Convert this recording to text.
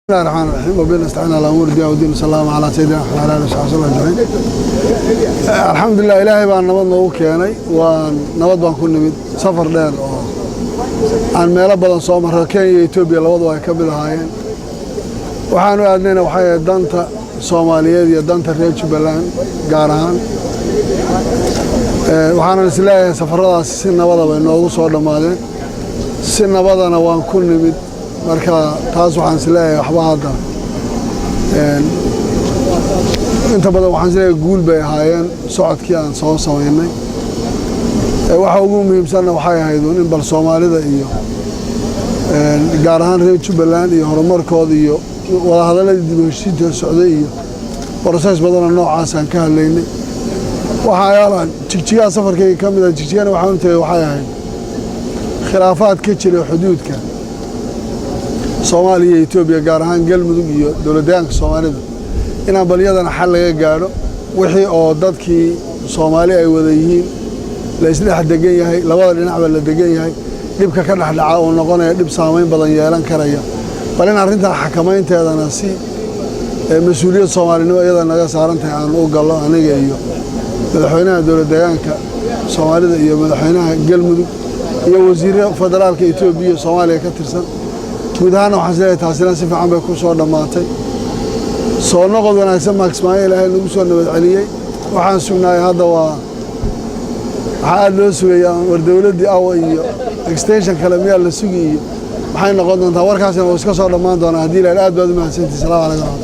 بسم الله الرحمن الرحيم وبنا استعنا على امور الدين والدين صلى الله على سيدنا محمد وعلى اله وصحبه اجمعين. الحمد لله ilaahay baan nabad noogu keenay waan nabad baan ku nimid safar dheer oo aan meelo badan soo maray Kenya iyo Ethiopia labadaba ay ka mid ahaayeen waxaan u aadnayna waxay danta Soomaaliyeed iyo danta reer Jubbaland gaar ahaan waxaan islaahay safaradaas si nabad ah noogu soo dhamaadeen si nabadana waan ku nimid marka taas waxaan isleeyahay waxba hadda inta badan waxaan isleeyahay guul bay ahaayeen socodkii aan soo sameynay waxa ugu muhiimsan waxay ahayd in bal Soomaalida iyo gaar ahaan reer Jubbaland iyo horumarkooda iyo wada hadalladii dib u heshiisiinta socday iyo process badan oo noocaas aan ka hadlaynay waxa ay jigjiga safarkayga ka mid ah jigjigana waxaan u tagay waxay ahayd khilaafaad ka jira xuduudka Soomaaliya iyo Ethiopia gaar ahaan galmudug iyo dawladda Soomaalida inaan baliyadana xal laga gaaro wixii oo dadkii Soomaali ay wada yihiin la isla degan yahay labada dhinacba la degan yahay dibka ka dhaxdhaca oo noqonaya dib saameyn badan yeelan karaya bal in arrinta xakameynteedana si mas'uuliyad Soomaalinimo iyada naga saarantahay aan u gallo aniga iyo madaxweynaha dawladda Soomaalida iyo madaxweynaha galmudug iyo wasiirada federaalka Ethiopia iyo Soomaaliya ka tirsan gudahaan waxaan isleeyahay taasina si fiican bay ku soo dhamaatay soo noqod wanaagsan Max Ismaaciil ilaahay nagu soo nabad celiyay waxaan sugnaay hadda waxa loo sugayaa war dawladii awa iyo extension kale miyaa la sugiyo maxay noqon doontaa warkaasina oo iska soo dhamaan doona hadii ilaahay aad baad u mahadsantahay salaamu calaykum.